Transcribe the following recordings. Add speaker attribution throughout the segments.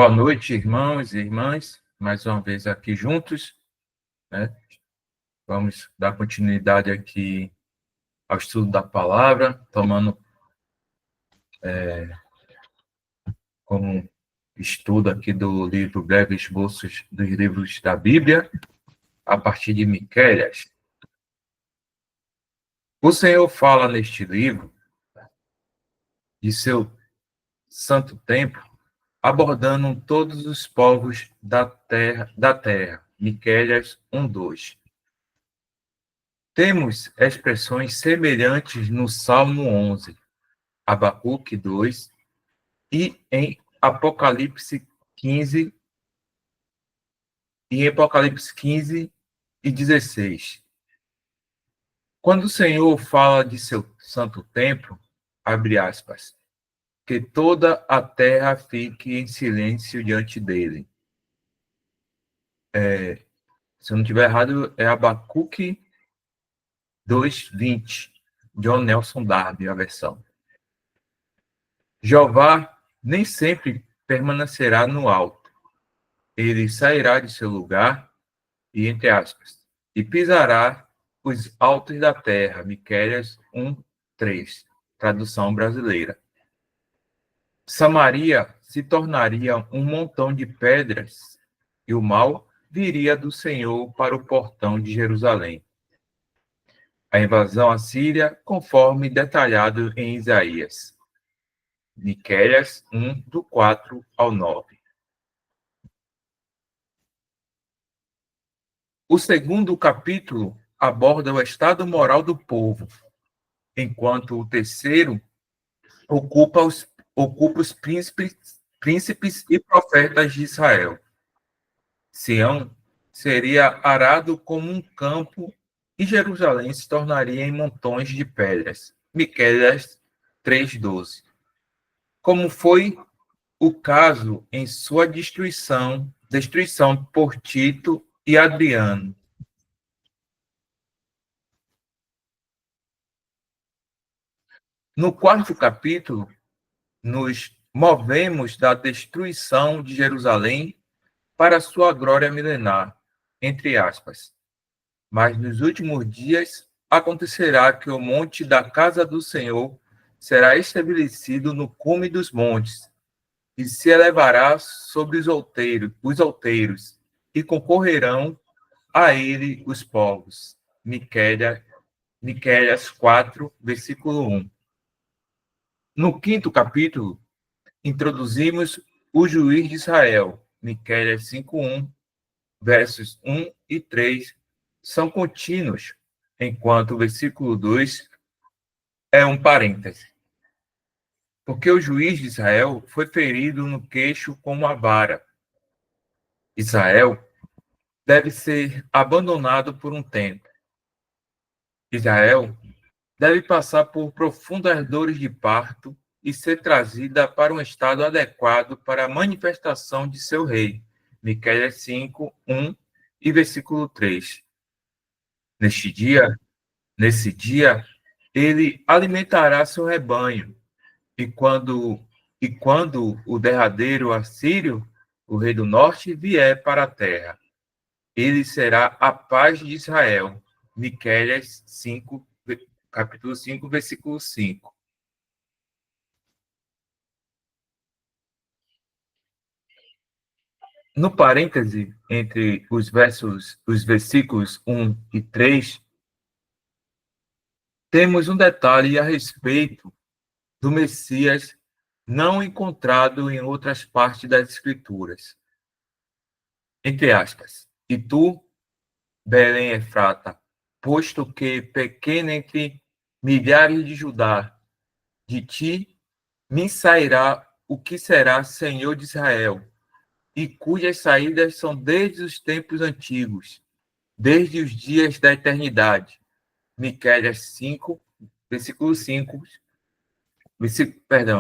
Speaker 1: Boa noite, irmãos e irmãs, mais uma vez aqui juntos, né? Vamos dar continuidade aqui ao estudo da palavra, tomando como estudo aqui do livro Breves Esboços dos Livros da Bíblia, a partir de Miqueias. O Senhor fala neste livro de seu santo templo, abordando todos os povos da terra. Miqueias 1:2. Temos expressões semelhantes no Salmo 11, Abacuque 2 e em Apocalipse 15 e 16. Quando o Senhor fala de seu santo templo, abre aspas, que toda a terra fique em silêncio diante dele. Se eu não estiver errado, é Abacuque 2:20, John Nelson Darby, a versão. Jeová nem sempre permanecerá no alto. Ele sairá de seu lugar e, entre aspas, e pisará os altos da terra. Miqueias 1:3, tradução brasileira. Samaria se tornaria um montão de pedras e o mal viria do Senhor para o portão de Jerusalém. A invasão assíria, conforme detalhado em Isaías. Miqueias 1, do 4 ao 9. O segundo capítulo aborda o estado moral do povo, enquanto o terceiro ocupa os príncipes e profetas de Israel. Sião seria arado como um campo e Jerusalém se tornaria em montões de pedras. Miqueias 3:12. Como foi o caso em sua destruição por Tito e Adriano. No quarto capítulo, nos movemos da destruição de Jerusalém para sua glória milenar, entre aspas. Mas nos últimos dias acontecerá que o monte da casa do Senhor será estabelecido no cume dos montes, e se elevará sobre os outeiros, e concorrerão a ele os povos. Miqueias 4, versículo 1. No quinto capítulo, introduzimos o juiz de Israel. Miqueias 5:1, versos 1 e 3 são contínuos, enquanto o versículo 2 é um parêntese. Porque o juiz de Israel foi ferido no queixo com uma vara. Israel deve ser abandonado por um tempo. Israel deve passar por profundas dores de parto e ser trazida para um estado adequado para a manifestação de seu rei. Miqueias 5:1 e versículo 3. Nesse dia, ele alimentará seu rebanho, e quando o derradeiro assírio, o rei do norte, vier para a terra, ele será a paz de Israel. Miqueias 5, capítulo 5, versículo 5. No parêntese entre os versículos 1 e 3, temos um detalhe a respeito do Messias não encontrado em outras partes das Escrituras. Entre aspas, e tu, Belém Efrata, posto que pequena entre milhares de Judá, de ti me sairá o que será Senhor de Israel, e cujas saídas são desde os tempos antigos, desde os dias da eternidade. Miqueias 5, versículo 5,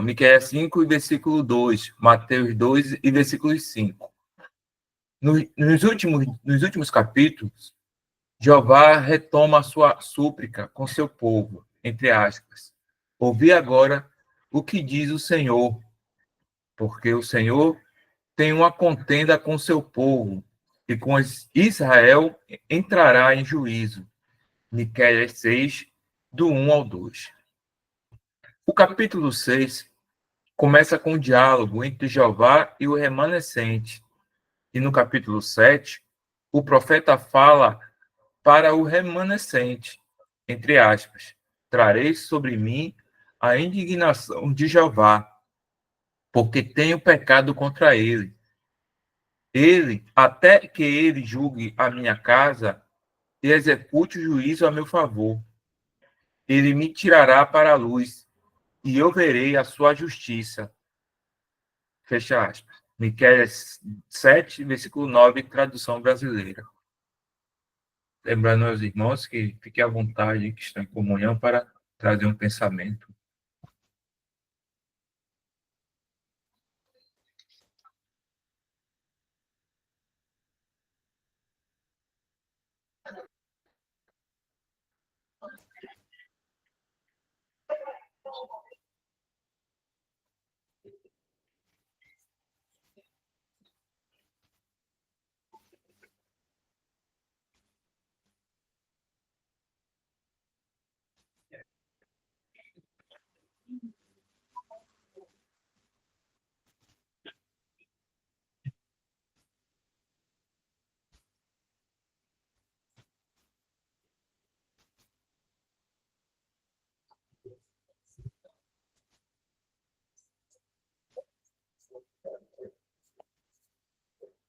Speaker 1: Miqueias 5 e versículo 2, Mateus 2 e versículo 5. Nos últimos capítulos, Jeová retoma a sua súplica com seu povo, entre aspas. Ouvi agora o que diz o Senhor, porque o Senhor tem uma contenda com seu povo, e com Israel entrará em juízo. Miqueias 6, do 1 ao 2. O capítulo 6 começa com um diálogo entre Jeová e o remanescente. E no capítulo 7, o profeta fala para o remanescente, entre aspas, trarei sobre mim a indignação de Jeová, porque tenho pecado contra ele. Até que ele julgue a minha casa e execute o juízo a meu favor. Ele me tirará para a luz, e eu verei a sua justiça. Fecha aspas. Miqueias 7, versículo 9, tradução brasileira. Lembrando aos irmãos que fiquem à vontade, que estão em comunhão, para trazer um pensamento.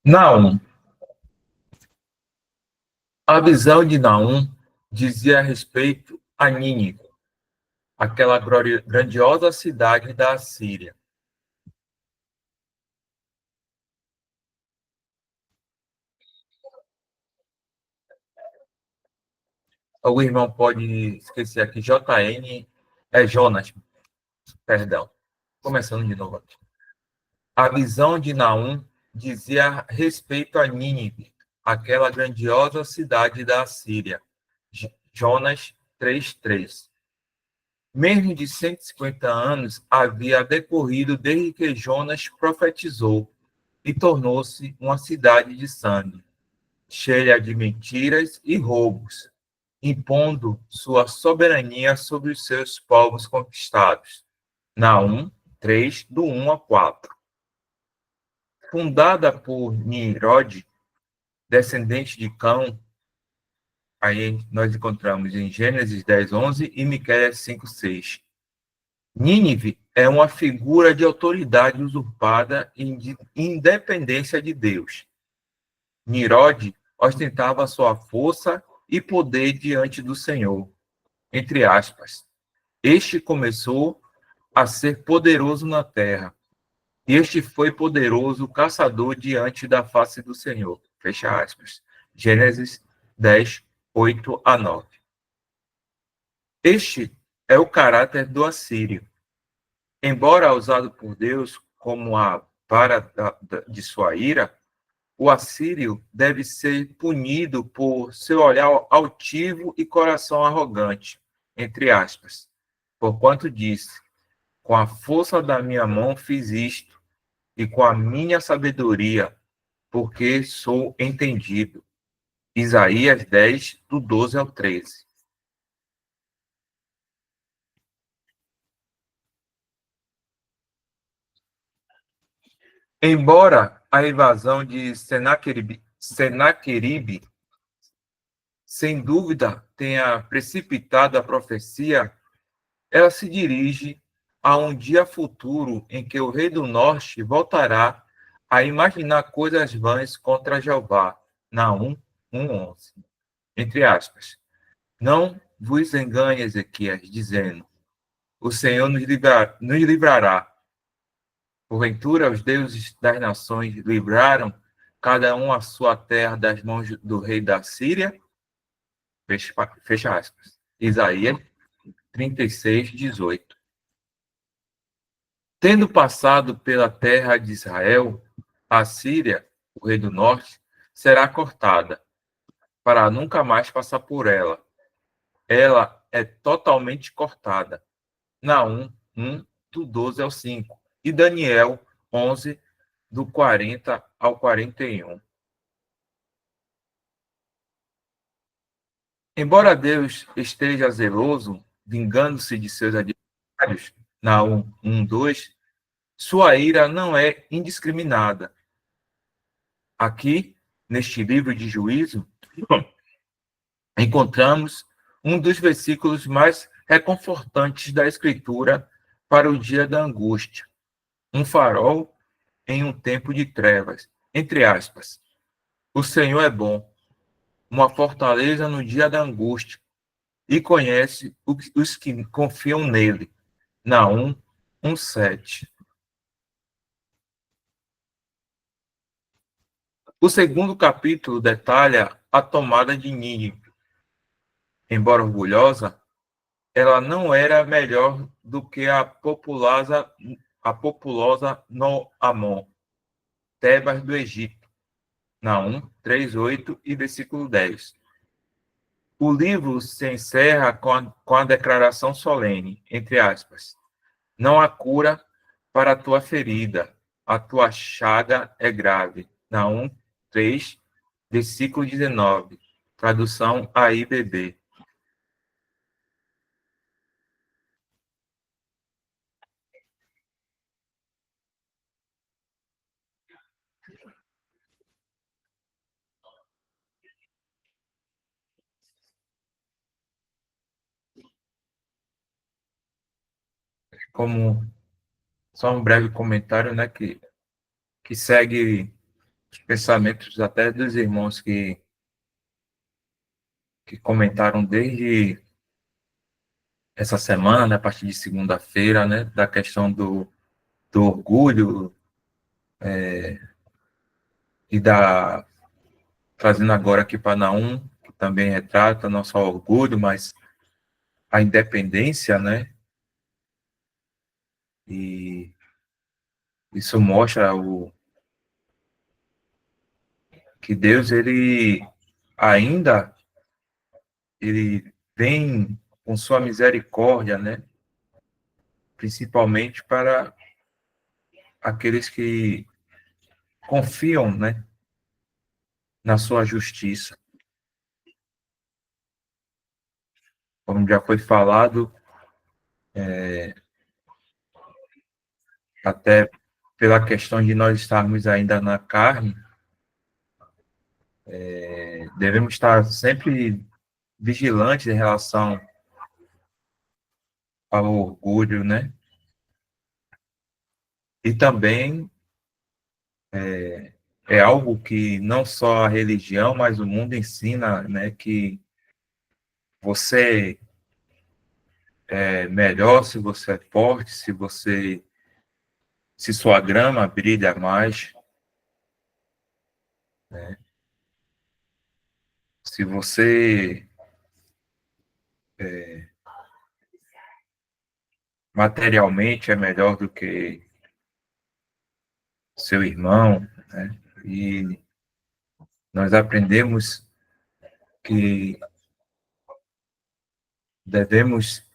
Speaker 1: Naum. A visão de Naum dizia a respeito a Nínive, aquela grandiosa cidade da Assíria. O irmão pode esquecer aqui, JN é Jonas, perdão. Começando de novo aqui. A visão de Naum dizia respeito a Nínive, aquela grandiosa cidade da Assíria. Jonas 3:3. Menos de 150 anos havia decorrido desde que Jonas profetizou e tornou-se uma cidade de sangue, cheia de mentiras e roubos, impondo sua soberania sobre os seus povos conquistados. Naum 3, do 1 a 4. Fundada por Nimrod, descendente de Cão, aí nós encontramos em Gênesis 10:11 e Miqueias 5:6. Nínive é uma figura de autoridade usurpada e de independência de Deus. Nimrod ostentava sua força e poder diante do Senhor. Entre aspas. Este começou a ser poderoso na terra. Este foi poderoso caçador diante da face do Senhor. Fecha aspas. Gênesis 10, 8 a 9. Este é o caráter do assírio. Embora usado por Deus como a vara de sua ira, o assírio deve ser punido por seu olhar altivo e coração arrogante, entre aspas. Porquanto disse, com a força da minha mão fiz isto, e com a minha sabedoria, porque sou entendido. Isaías 10, do 12 ao 13. Embora a invasão de Senaqueribe, sem dúvida, tenha precipitado a profecia, ela se dirige a um dia futuro em que o rei do norte voltará a imaginar coisas vãs contra Jeová. Naum 1:11. Entre aspas. Não vos engane, Ezequias, dizendo, o Senhor nos livrará. Porventura, os deuses das nações livraram cada um a sua terra das mãos do rei da Síria? Fecha aspas. Isaías 36:18. Tendo passado pela terra de Israel, a Síria, o rei do norte, será cortada, para nunca mais passar por ela. Ela é totalmente cortada. Naum 1, do 12 ao 5. E Daniel 11, do 40 ao 41. Embora Deus esteja zeloso, vingando-se de seus adversários, na 1:2, sua ira não é indiscriminada. Aqui, neste livro de Juízo, encontramos um dos versículos mais reconfortantes da Escritura para o dia da angústia. Um farol em um tempo de trevas. Entre aspas. O Senhor é bom, uma fortaleza no dia da angústia, e conhece os que confiam nele. Naum 1:7. O segundo capítulo detalha a tomada de Nínive. Embora orgulhosa, ela não era melhor do que a populosa Amon, Tebas do Egito. Naum 3:8 e versículo 10. O livro se encerra com a declaração solene, entre aspas: não há cura para a tua ferida, a tua chaga é grave. Naum 3, versículo 19. Tradução AIBB. Como só um breve comentário, né, que segue os pensamentos até dos irmãos que comentaram desde essa semana, né, a partir de segunda-feira, né, da questão do orgulho e trazendo agora aqui para Naum, que também retrata não só o orgulho, mas a independência, né, e isso mostra que Deus, ainda, ele vem com sua misericórdia, né, principalmente para aqueles que confiam, né, na sua justiça. Como já foi falado, até pela questão de nós estarmos ainda na carne, devemos estar sempre vigilantes em relação ao orgulho, né? E também é algo que não só a religião, mas o mundo ensina, né? Que você é melhor se você é forte, se sua grama brilha mais, se você materialmente é melhor do que seu irmão, né? E nós aprendemos que devemos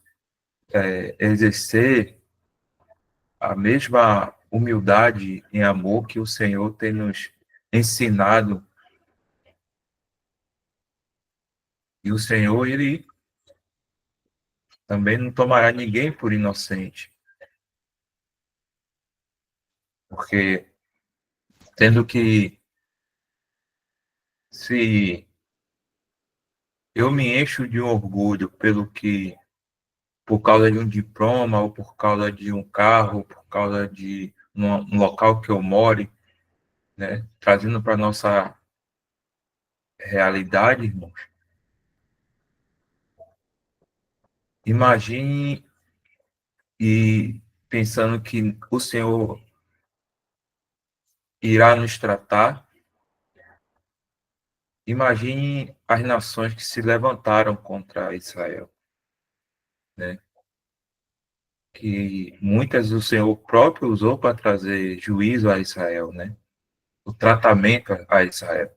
Speaker 1: exercer a mesma humildade em amor que o Senhor tem nos ensinado. E o Senhor, ele também não tomará ninguém por inocente, porque tendo que, se eu me encho de um orgulho por causa de um diploma, ou por causa de um carro, ou por causa de um local que eu more, né, trazendo para nossa realidade, irmãos, imagine e pensando que o Senhor irá nos tratar. Imagine as nações que se levantaram contra Israel, né? Que muitas o Senhor próprio usou para trazer juízo a Israel, né? O tratamento a Israel.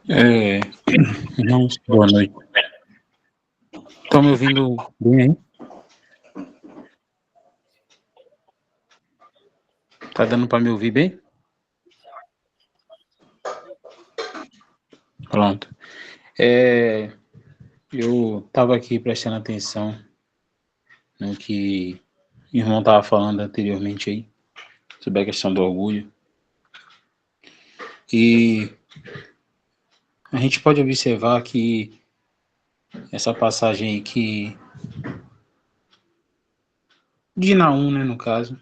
Speaker 2: É, Irmãos, boa noite. Estão me ouvindo bem aí? Tá dando para me ouvir bem? Pronto. Eu estava aqui prestando atenção no que o irmão estava falando anteriormente aí, sobre a questão do orgulho. E a gente pode observar que essa passagem aí de Naum, né, no caso,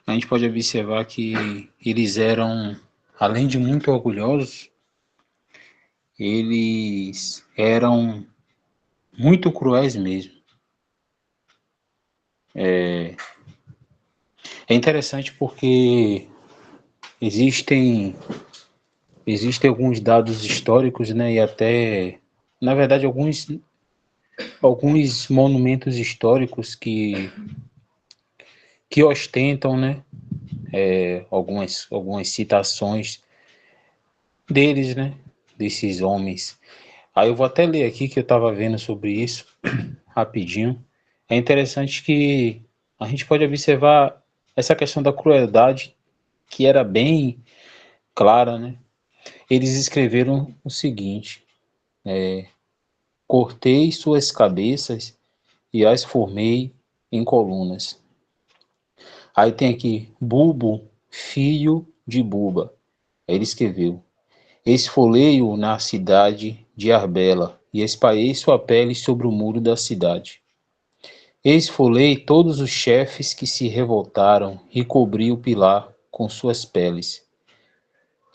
Speaker 2: a gente pode observar que eles eram, além de muito orgulhosos, eles eram muito cruéis mesmo. É interessante porque existem existem alguns dados históricos, né, e até, na verdade, alguns monumentos históricos que ostentam, né, algumas citações deles, né, desses homens. Aí eu vou até ler aqui que eu estava vendo sobre isso rapidinho. É interessante que a gente pode observar essa questão da crueldade que era bem clara, né? Eles escreveram o seguinte: cortei suas cabeças e as formei em colunas. Aí tem aqui, Bulbo, filho de Buba. Ele escreveu: esfolei-o na cidade de Arbela e espalhei sua pele sobre o muro da cidade. Esfolei todos os chefes que se revoltaram e cobri o pilar com suas peles.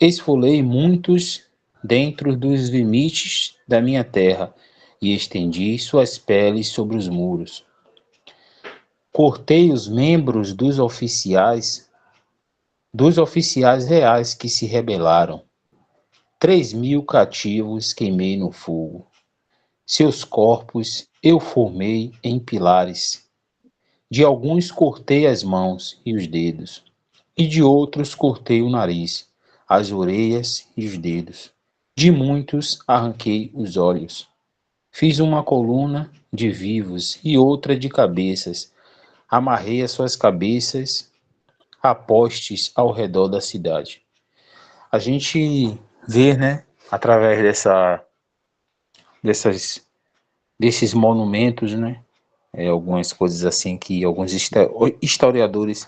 Speaker 2: Esfolei muitos dentro dos limites da minha terra e estendi suas peles sobre os muros. Cortei os membros dos oficiais reais que se rebelaram. 3.000 cativos queimei no fogo. Seus corpos eu formei em pilares. De alguns cortei as mãos e os dedos, e de outros cortei o nariz, as orelhas e os dedos. De muitos arranquei os olhos. Fiz uma coluna de vivos e outra de cabeças. Amarrei as suas cabeças a postes ao redor da cidade. A gente vê, né, através dessas, desses monumentos, né, algumas coisas assim que alguns historiadores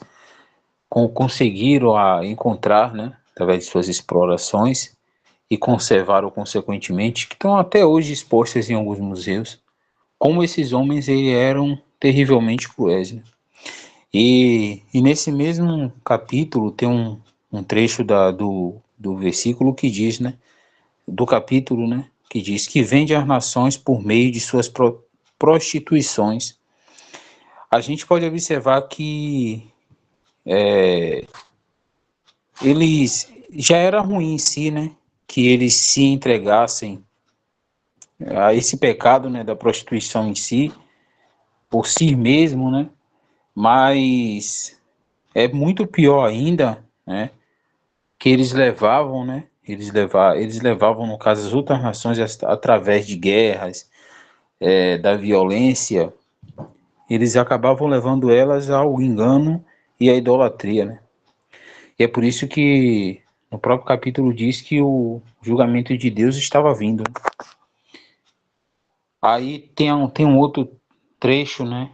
Speaker 2: conseguiram encontrar, né, através de suas explorações e conservaram consequentemente, que estão até hoje expostas em alguns museus, como esses homens eram terrivelmente cruéis, né? E nesse mesmo capítulo tem um trecho do versículo que diz, né, do capítulo, né, que diz que vende as nações por meio de suas prostituições. A gente pode observar que eles já era ruim em si, né, que eles se entregassem a esse pecado, né, da prostituição em si, por si mesmo, né, mas é muito pior ainda, né, que eles levavam, né, eles levavam, no caso, as outras nações através de guerras, da violência, eles acabavam levando elas ao engano e à idolatria, né? E é por isso que no próprio capítulo diz que o julgamento de Deus estava vindo. Aí tem um outro trecho, né,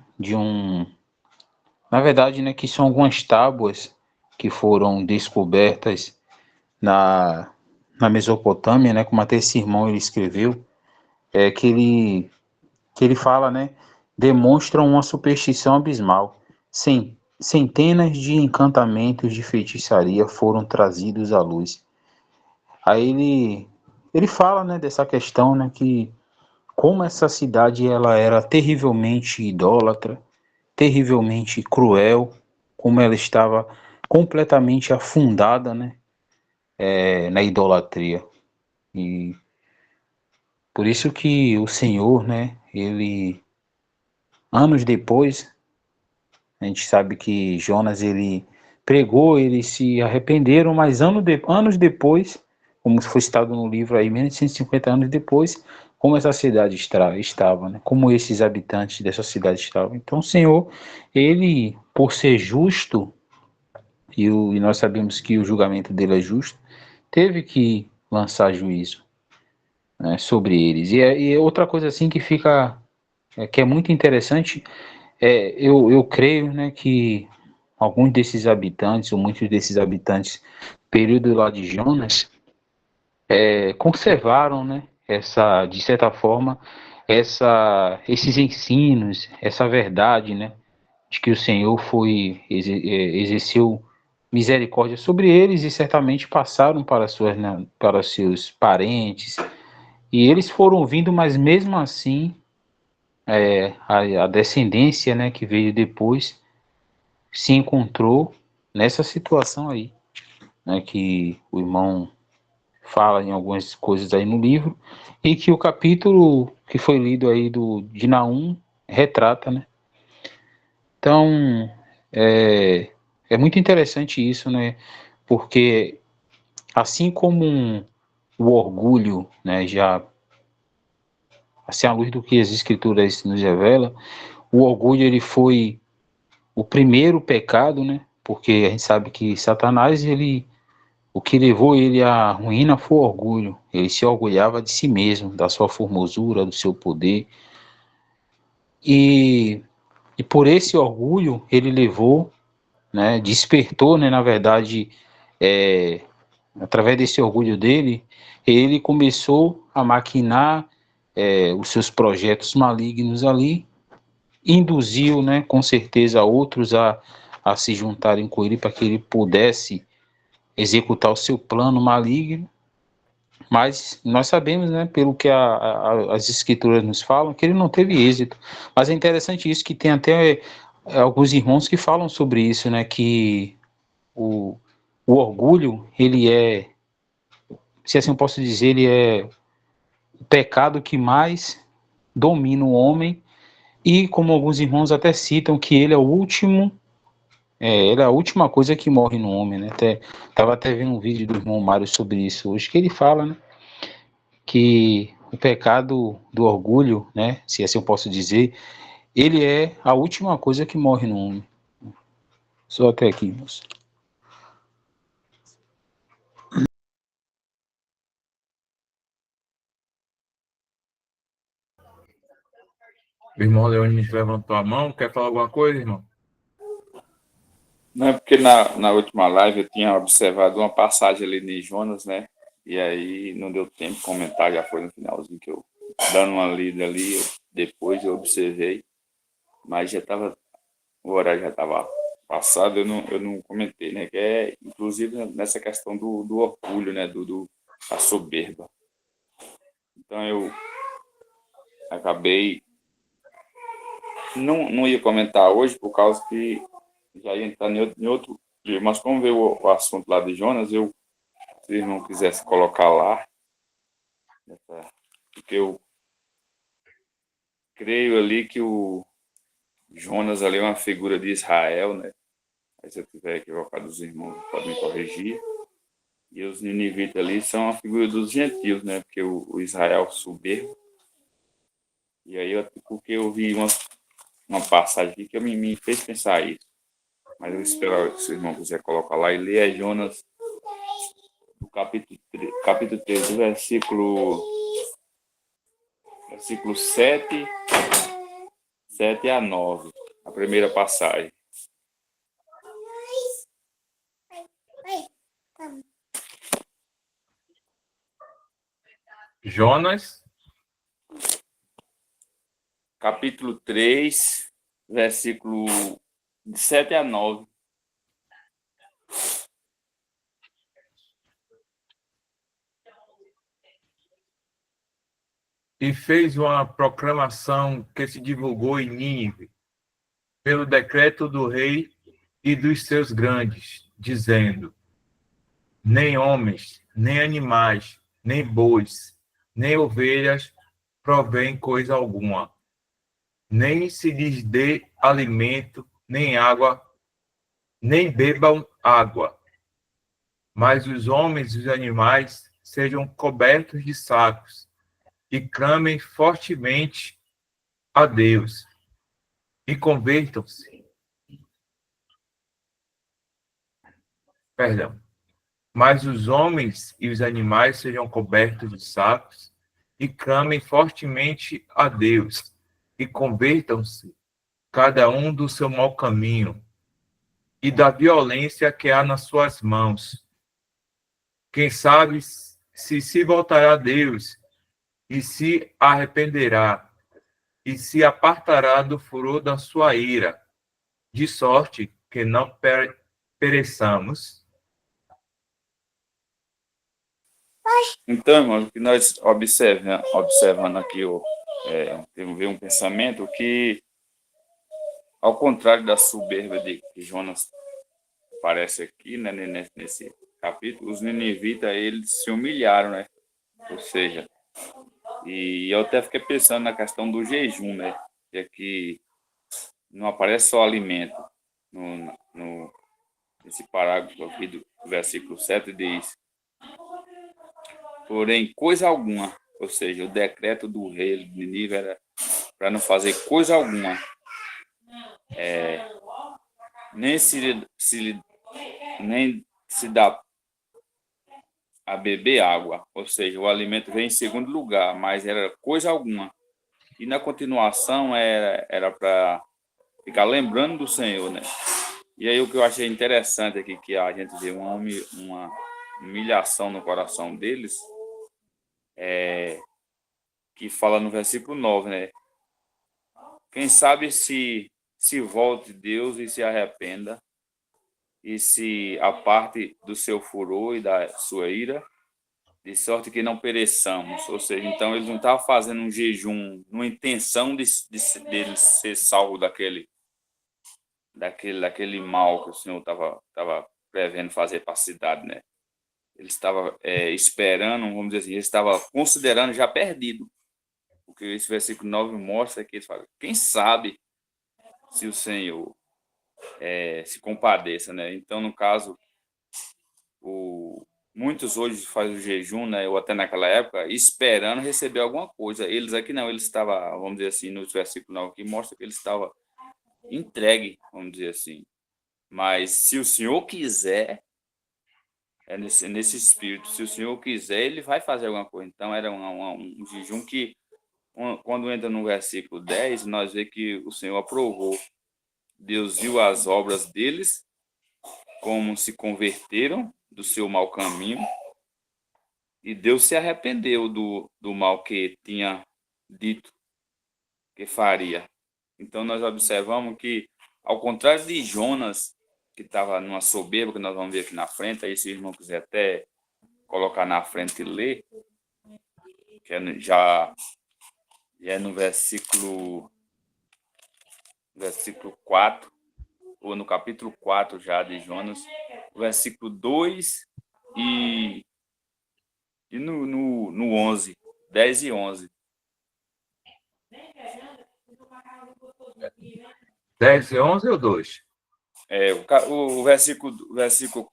Speaker 2: na verdade, né, que são algumas tábuas que foram descobertas na, na Mesopotâmia, né, como até esse irmão ele escreveu, que ele fala, né, demonstram uma superstição abismal. Centenas de encantamentos de feitiçaria foram trazidos à luz. Aí ele fala, né, dessa questão, né, que como essa cidade ela era terrivelmente idólatra, terrivelmente cruel, como ela estava completamente afundada, né, na idolatria. E por isso que o Senhor, né, ele anos depois, a gente sabe que Jonas ele pregou, eles se arrependeram, mas anos depois como foi citado no livro aí, menos de 150 anos depois, como essa cidade estava, né? Como esses habitantes dessa cidade estavam. Então o Senhor, ele, por ser justo, e nós sabemos que o julgamento dele é justo, teve que lançar juízo, né, sobre eles. E outra coisa assim que fica, que é muito interessante, eu creio, né, que alguns desses habitantes, ou muitos desses habitantes, período lá de Jonas, conservaram, né, de certa forma, esses ensinos, essa verdade, né, de que o Senhor exerceu misericórdia sobre eles e certamente passaram né, para seus parentes, e eles foram vindo, mas mesmo assim, a descendência, né, que veio depois se encontrou nessa situação aí, né, que o irmão fala em algumas coisas aí no livro, e que o capítulo que foi lido aí de Naum retrata, né? Então, é muito interessante isso, né? Porque assim como o orgulho, né, já, assim, à luz do que as escrituras nos revela, o orgulho ele foi o primeiro pecado, né? Porque a gente sabe que Satanás, o que levou ele à ruína foi o orgulho. Ele se orgulhava de si mesmo, da sua formosura, do seu poder. E, e por esse orgulho ele levou, né, despertou, né, na verdade, através desse orgulho dele, ele começou a maquinar os seus projetos malignos ali, induziu, né, com certeza, outros a se juntarem com ele para que ele pudesse executar o seu plano maligno. Mas nós sabemos, né, pelo que as escrituras nos falam, que ele não teve êxito. Mas é interessante isso, que tem até alguns irmãos que falam sobre isso, né, que o orgulho, ele se assim eu posso dizer, ele é o pecado que mais domina o homem, e como alguns irmãos até citam, que ele é o último, ele é a última coisa que morre no homem, né? Estava até vendo um vídeo do irmão Mário sobre isso hoje, que ele fala, né, que o pecado do orgulho, né, se assim eu posso dizer, ele é a última coisa que morre no homem. Só até aqui, moço.
Speaker 1: O irmão Leonis levantou a mão. Quer falar alguma coisa, irmão?
Speaker 3: Não, é porque na última live eu tinha observado uma passagem ali de Jonas, né? E aí não deu tempo de comentar, já foi no finalzinho que eu, dando uma lida ali, depois eu observei, mas o horário já estava passado, eu não comentei, né? Que é, inclusive, nessa questão do orgulho, né? Da soberba. Então eu acabei, não ia comentar hoje, por causa que já ia entrar em outro dia, mas como veio o assunto lá de Jonas, se ele não quisesse colocar lá, porque eu creio ali que o Jonas ali é uma figura de Israel, né? Aí se eu tiver equivocado, os irmãos podem me corrigir. E os ninivitas ali são a figura dos gentios, né? Porque o Israel soberbo. E aí, porque eu vi uma passagem aqui que me fez pensar isso. Mas eu espero que o irmão quiser colocar lá e ler Jonas, do capítulo 3, do versículo 7 a 9, a primeira passagem.
Speaker 1: Jonas,
Speaker 3: capítulo 3, versículo de 7 a 9.
Speaker 1: e fez uma proclamação que se divulgou em Nínive, pelo decreto do rei e dos seus grandes, dizendo: nem homens, nem animais, nem bois, nem ovelhas provém coisa alguma, nem se lhes dê alimento, nem água, nem bebam água. Mas os homens e os animais sejam cobertos de sacos e clamem fortemente a Deus e convertam-se. Perdão. Mas os homens e os animais sejam cobertos de sacos e clamem fortemente a Deus e convertam-se, cada um do seu mau caminho e da violência que há nas suas mãos. Quem sabe se voltará a Deus e se arrependerá e se apartará do furor da sua ira, de sorte que não pereçamos.
Speaker 3: Então, irmão, o que nós observando aqui, temos um pensamento que, ao contrário da soberba de que Jonas aparece aqui, né, nesse capítulo, os ninivitas, eles se humilharam, né? Ou seja, e eu até fiquei pensando na questão do jejum, né? Que aqui não aparece só alimento. Nesse parágrafo aqui do versículo 7 diz: porém, coisa alguma, ou seja, o decreto do rei de Nínive era para não fazer coisa alguma, nem se dá a beber água, ou seja, o alimento vem em segundo lugar, mas era coisa alguma. E na continuação era para ficar lembrando do Senhor, né? E aí o que eu achei interessante aqui, que a gente vê uma humilhação no coração deles, que fala no versículo 9, né? Quem sabe se volte Deus e se arrependa, e se aparte do seu furor e da sua ira, de sorte que não pereçamos. Ou seja, então eles não estavam fazendo um jejum numa intenção de ser salvo daquele mal que o Senhor estava prevendo fazer para a cidade, né? Ele estava esperando, vamos dizer assim, ele estava considerando já perdido. Porque esse versículo 9 mostra que ele fala: quem sabe se o Senhor se compadeça, né? Então, no caso, muitos hoje fazem o jejum, né? Ou até naquela época, esperando receber alguma coisa. Eles aqui não, eles estavam, vamos dizer assim, no versículo 9 aqui, mostra que ele estava entregue, vamos dizer assim. Mas se o Senhor quiser, nesse espírito, se o Senhor quiser, ele vai fazer alguma coisa. Então, era um jejum que, quando entra no versículo 10, nós vemos que o Senhor aprovou. Deus viu as obras deles, como se converteram do seu mau caminho, e Deus se arrependeu do mal que tinha dito que faria. Então, nós observamos que, ao contrário de Jonas, que estava numa soberba, que nós vamos ver aqui na frente, aí se o irmão quiser até colocar na frente e ler, que já é no versículo 4, ou no capítulo 4 já de Jonas, versículo 2 e no 11, 10 e 11.
Speaker 1: 10 e 11 ou 2?
Speaker 3: O versículo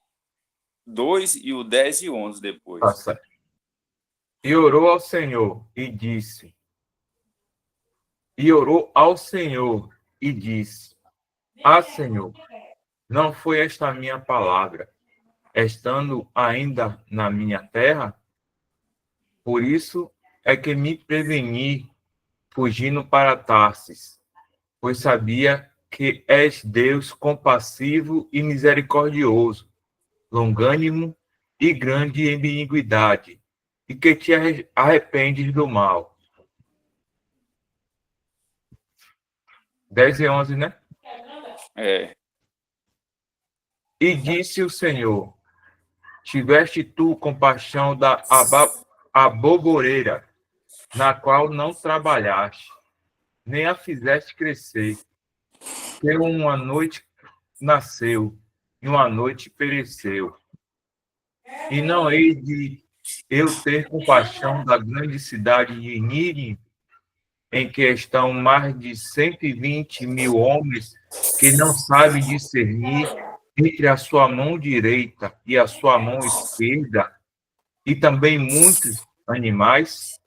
Speaker 3: 2 e o 10 e 11 depois.
Speaker 1: Tá certo. E orou ao Senhor e disse: Ah, Senhor, não foi esta a minha palavra, estando ainda na minha terra? Por isso é que me preveni, fugindo para Tarsis, pois sabia que és Deus compassivo e misericordioso, longânimo e grande em beniguidade, e que te arrependes do mal. 10 e 11, né? E disse o Senhor: tiveste tu compaixão da aboboreira, na qual não trabalhaste, nem a fizeste crescer, que uma noite nasceu, e uma noite pereceu. E não hei de eu ter compaixão da grande cidade de Nínive, em que estão mais de 120.000 homens que não sabem discernir entre a sua mão direita e a sua mão esquerda, e também muitos animais?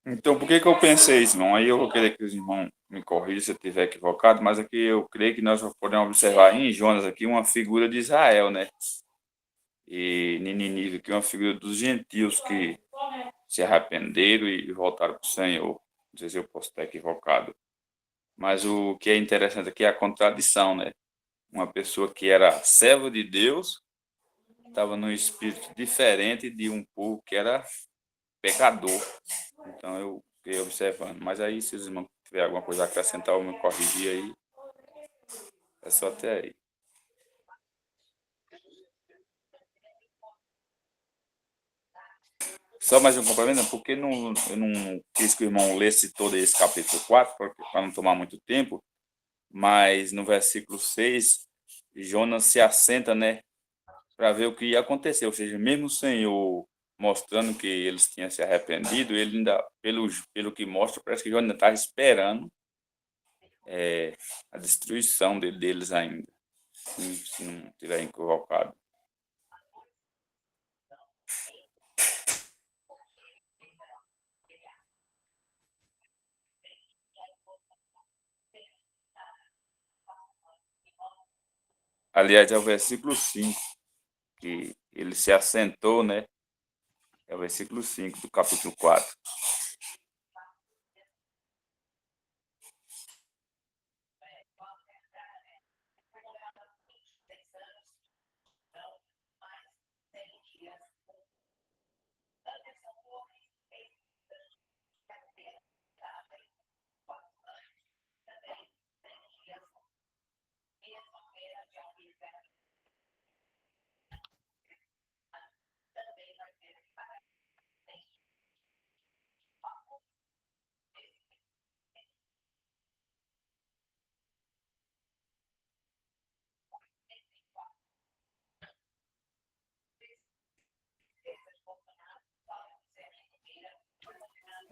Speaker 3: Então, por que que eu pensei isso, irmão? Aí eu vou querer que os irmãos me corrijam se eu estiver equivocado, mas aqui eu creio que nós podemos observar em Jonas aqui uma figura de Israel, né? E Nínive aqui uma figura dos gentios que se arrependeram e voltaram para o Senhor. Não sei se eu posso estar equivocado. Mas o que é interessante aqui é a contradição, né? Uma pessoa que era servo de Deus estava num espírito diferente de um povo que era pecador. Então eu fiquei observando. Mas aí, se os irmãos tiver alguma coisa a acrescentar ou me corrigir aí, é só até aí. Só mais um complemento, porque eu não quis que o irmão lesse todo esse capítulo 4, para não tomar muito tempo, mas no versículo 6, Jonas se assenta, né, para ver o que ia acontecer. Ou seja, mesmo o Senhor mostrando que eles tinham se arrependido, ele ainda, pelo que mostra, parece que Jonas estava esperando a destruição deles ainda, se não tiver equivocado. Aliás, é o versículo 5, que ele se assentou, né? É o versículo 5 do capítulo 4.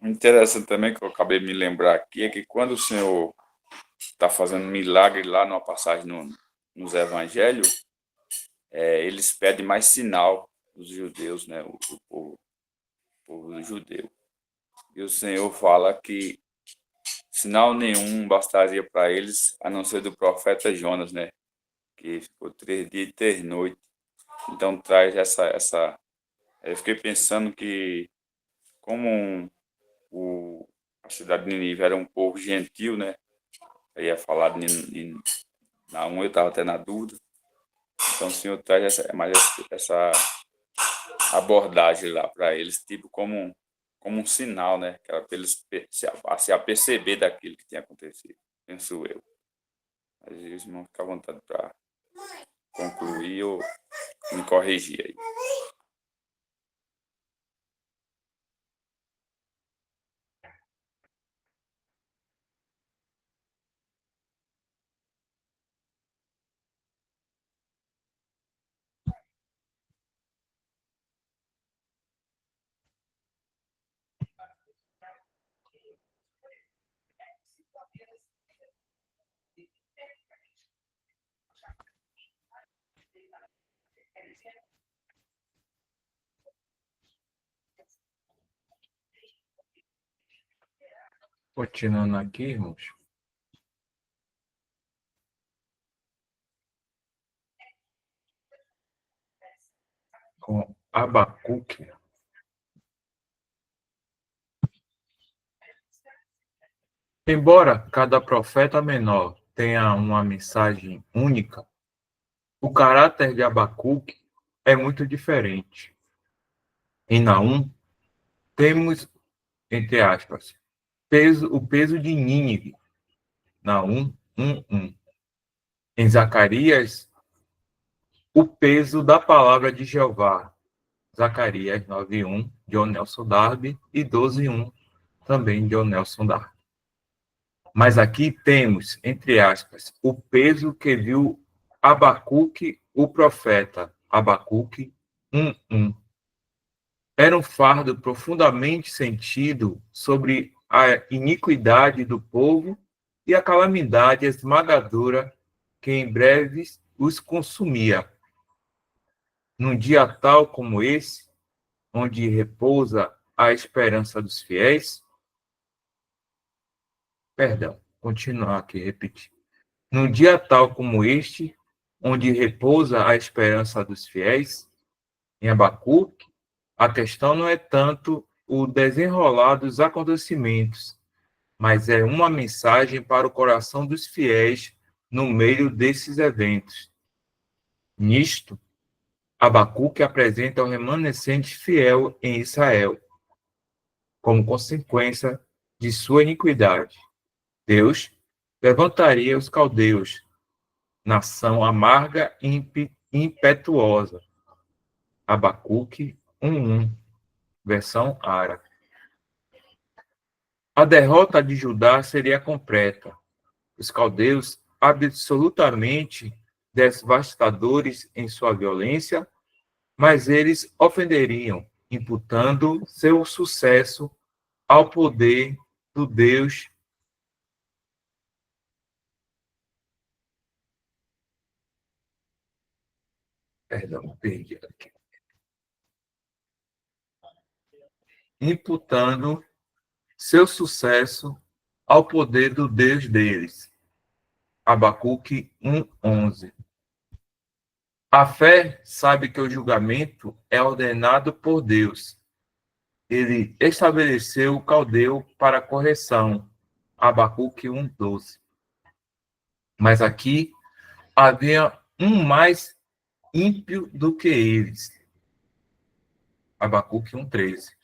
Speaker 3: Interessante também que eu acabei de me lembrar aqui é que quando o Senhor está fazendo milagre lá numa passagem nos evangelhos, eles pedem mais sinal dos judeus, né? O povo judeu. E o Senhor fala que sinal nenhum bastaria para eles, a não ser do profeta Jonas, né? Que ficou 3 dias e 3 noites. Então traz essa. Eu fiquei pensando que como a cidade de Nínive era um povo gentil, né? Eu ia falar na 1, eu estava até na dúvida. Então o Senhor traz essa abordagem lá para eles, tipo como um sinal, né? Que era para eles se aperceber daquilo que tinha acontecido, penso eu. Mas os irmãos ficam à vontade para concluir ou me corrigir aí.
Speaker 1: Continuando aqui, irmãos. Com Abacuque. Embora cada profeta menor tenha uma mensagem única, o caráter de Abacuque é muito diferente. Em Naum, temos, entre aspas, o peso de Nínive. Naum 1:1. Em Zacarias, o peso da palavra de Jeová. Zacarias 9:1, John Nelson Darby, e 12:1, também John Nelson Darby. Mas aqui temos, entre aspas, o peso que viu Abacuque, o profeta. Abacuque 1:1. Era um fardo profundamente sentido sobre a iniquidade do povo e a calamidade esmagadora que em breve os consumia. num dia tal como esse, onde repousa a esperança dos fiéis. Perdão, continuar aqui, repetir. Num dia tal como este, onde repousa a esperança dos fiéis, em Abacuque, a questão não é tanto o desenrolar dos acontecimentos, mas é uma mensagem para o coração dos fiéis no meio desses eventos. Nisto, Abacuque apresenta o remanescente fiel em Israel, como consequência de sua iniquidade. Deus levantaria os caldeus, nação amarga e impetuosa. Abacuque 1:1, versão árabe. A derrota de Judá seria completa. Os caldeus, absolutamente devastadores em sua violência, mas eles ofenderiam, imputando seu sucesso ao poder do Deus. Perdão, perdi aqui. Imputando seu sucesso ao poder do Deus deles. Abacuque 1:11. A fé sabe que o julgamento é ordenado por Deus. Ele estabeleceu o caldeu para correção. Abacuque 1:12. Mas aqui havia um mais ímpio do que eles. Abacuque 1:13.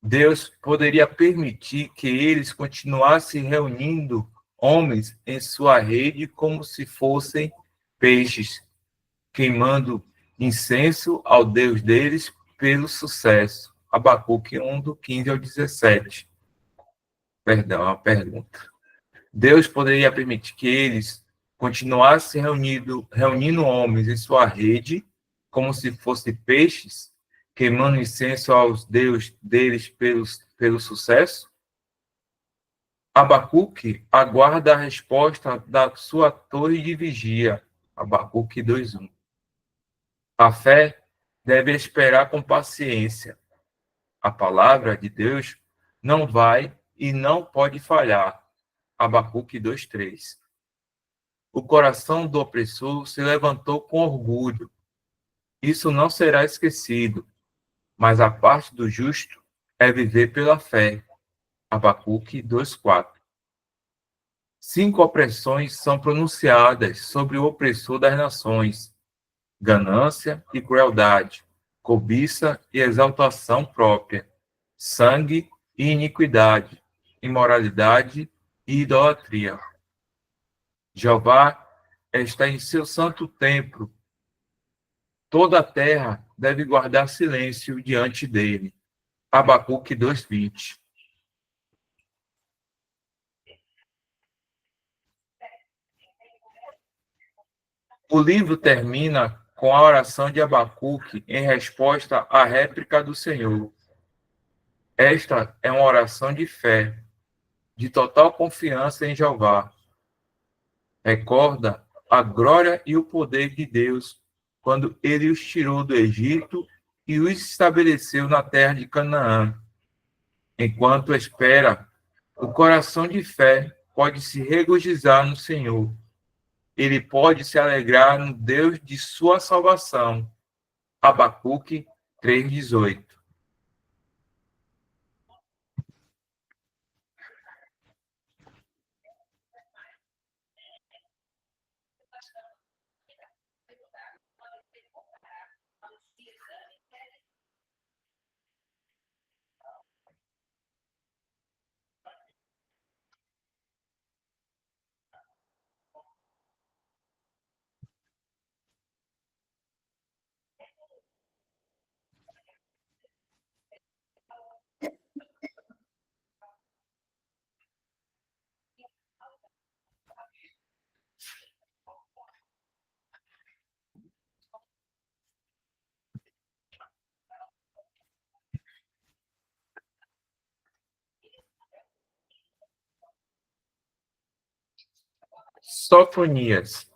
Speaker 1: Deus poderia permitir que eles continuassem reunindo homens em sua rede como se fossem peixes, queimando incenso ao Deus deles pelo sucesso. Abacuque 1, do 15 ao 17. Perdão, a pergunta. Deus poderia permitir que eles continuassem reunindo homens em sua rede, como se fossem peixes, queimando incenso aos deuses deles pelo sucesso? Abacuque aguarda a resposta da sua torre de vigia. Abacuque 2:1. A fé deve esperar com paciência. A palavra de Deus não vai e não pode falhar. Abacuque 2:3. O coração do opressor se levantou com orgulho. Isso não será esquecido, mas a parte do justo é viver pela fé. Abacuque 2:4. 5 opressões são pronunciadas sobre o opressor das nações: ganância e crueldade, cobiça e exaltação própria, sangue e iniquidade, imoralidade e idolatria. Jeová está em seu santo templo. Toda a terra deve guardar silêncio diante dele. Abacuque 2:20. O livro termina com a oração de Abacuque em resposta à réplica do Senhor. Esta é uma oração de fé, de total confiança em Jeová. Recorda a glória e o poder de Deus quando ele os tirou do Egito e os estabeleceu na terra de Canaã. Enquanto espera, o coração de fé pode se regozijar no Senhor. Ele pode se alegrar no Deus de sua salvação. Abacuque 3:18. Sofonias.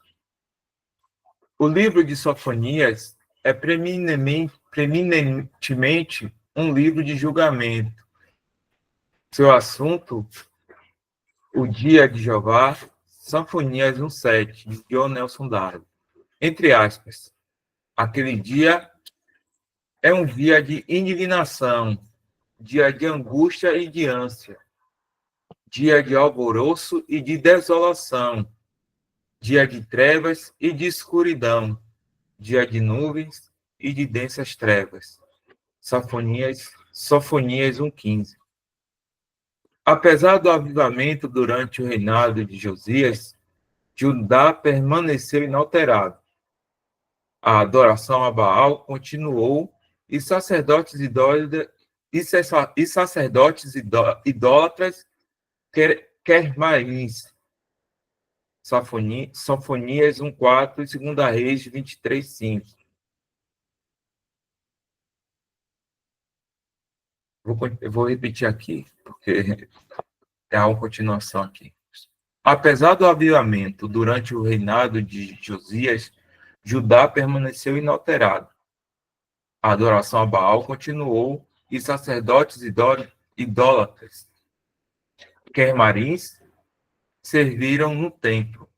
Speaker 1: O livro de Sofonias é preeminentemente um livro de julgamento. Seu assunto, o dia de Jeová, Sinfonias 1:7, de John Nelson Darby. Entre aspas, aquele dia é um dia de indignação, dia de angústia e de ânsia, dia de alvoroço e de desolação, dia de trevas e de escuridão, dia de nuvens e de densas trevas. Sofonias 1:15. Apesar do avivamento durante o reinado de Josias, Judá permaneceu inalterado. A adoração a Baal continuou e sacerdotes idólatras quermarins. Sofonias 1:4 e 2 Reis 23:5. Eu vou repetir aqui, porque é uma continuação aqui. Apesar do avivamento durante o reinado de Josias, Judá permaneceu inalterado. A adoração a Baal continuou e sacerdotes idólatras, quermarins, serviram no templo.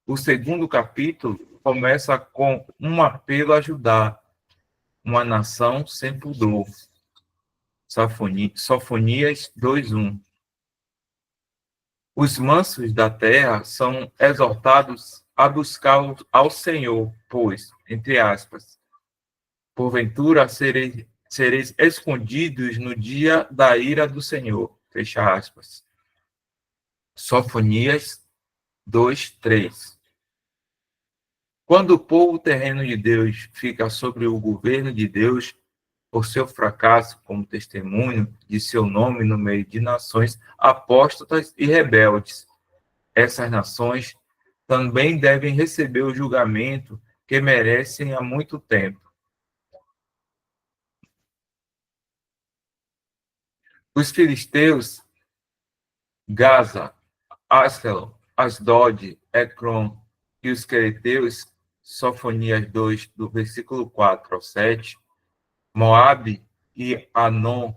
Speaker 1: O segundo capítulo começa com um apelo a Judá, uma nação sem pudor. Sofonias 2:1. Os mansos da terra são exortados a buscar ao Senhor, pois, entre aspas, porventura sereis escondidos no dia da ira do Senhor, fecha aspas. Sofonias 2:3. Quando o povo terreno de Deus fica sobre o governo de Deus, por seu fracasso como testemunho de seu nome no meio de nações apóstatas e rebeldes, essas nações também devem receber o julgamento que merecem há muito tempo. Os filisteus, Gaza, Askelon, Asdod, Ecrom e os quereteus, Sofonias 2, do versículo 4 ao 7, Moabe e Amon,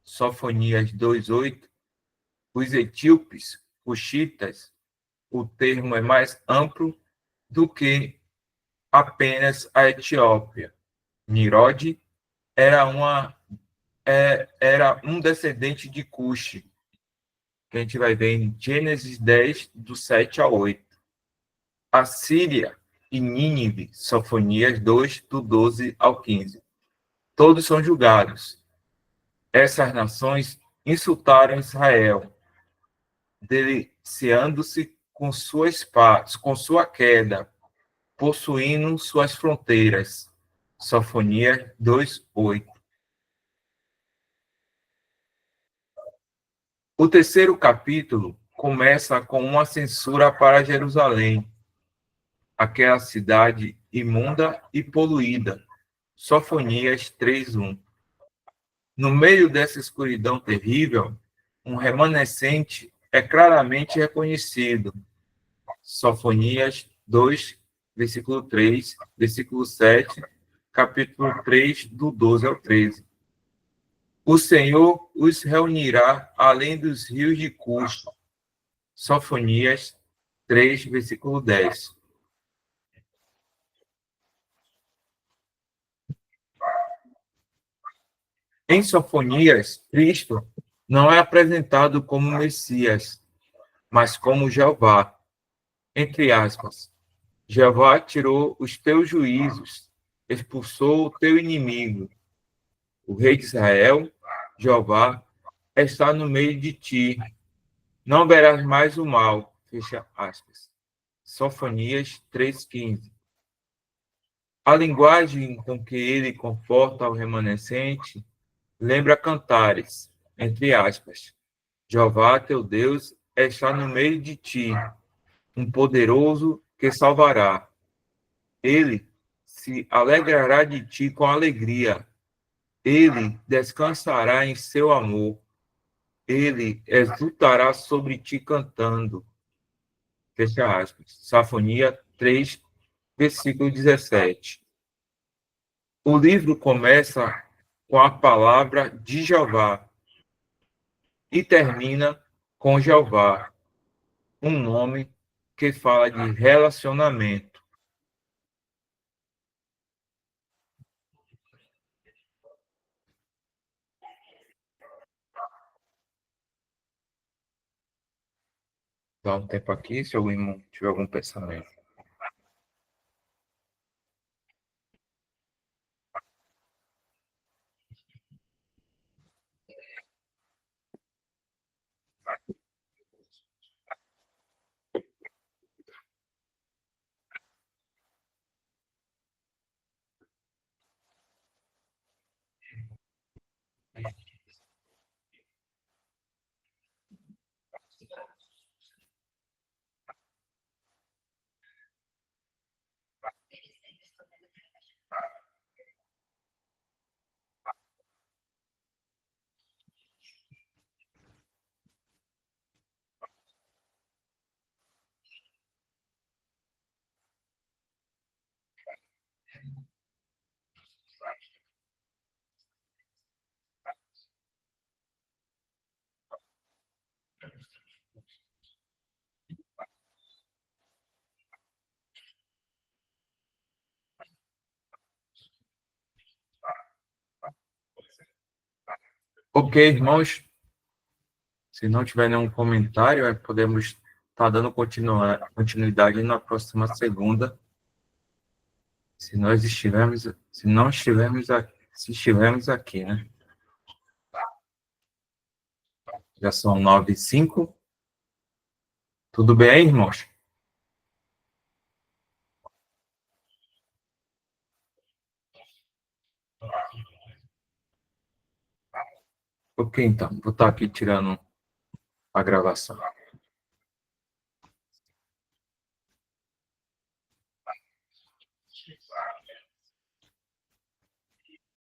Speaker 1: Sofonias 2:8, os etíopes, cuxitas, o termo é mais amplo do que apenas a Etiópia. Nirode era um descendente de Cuxi, que a gente vai ver em Gênesis 10, do 7 ao 8. A Síria e Nínive, Sofonias 2, do 12 ao 15. Todos são julgados. Essas nações insultaram Israel, deliciando-se com sua queda, possuindo suas fronteiras. Sofonias 2:8. O terceiro capítulo começa com uma censura para Jerusalém, aquela cidade imunda e poluída. Sofonias 3:1. No meio dessa escuridão terrível, um remanescente é claramente reconhecido. Sofonias 2, versículo 3, versículo 7, capítulo 3, do 12 ao 13. O Senhor os reunirá além dos rios de Cush. Sofonias 3, versículo 10. Em Sofonias, Cristo não é apresentado como Messias, mas como Jeová. Entre aspas, Jeová tirou os teus juízos, expulsou o teu inimigo. O rei de Israel, Jeová, está no meio de ti. Não verás mais o mal. Fecha aspas. Sofonias 3:15. A linguagem com que ele conforta o remanescente lembra Cantares, entre aspas. Jeová, teu Deus, está no meio de ti, um poderoso que salvará. Ele se alegrará de ti com alegria. Ele descansará em seu amor. Ele exultará sobre ti cantando. Fecha aspas. Sinfonia 3, versículo 17. O livro começa com a palavra de Jeová e termina com Jeová, um nome que fala de relacionamento. Dá um tempo aqui, se algum irmão tiver algum pensamento. Ok, irmãos, se não tiver nenhum comentário, podemos estar dando continuidade na próxima segunda, se nós estivermos, se não estivermos aqui, se estivermos aqui, né? Já são 9h05. Tudo bem, irmãos? Ok, então, vou estar aqui tirando a gravação.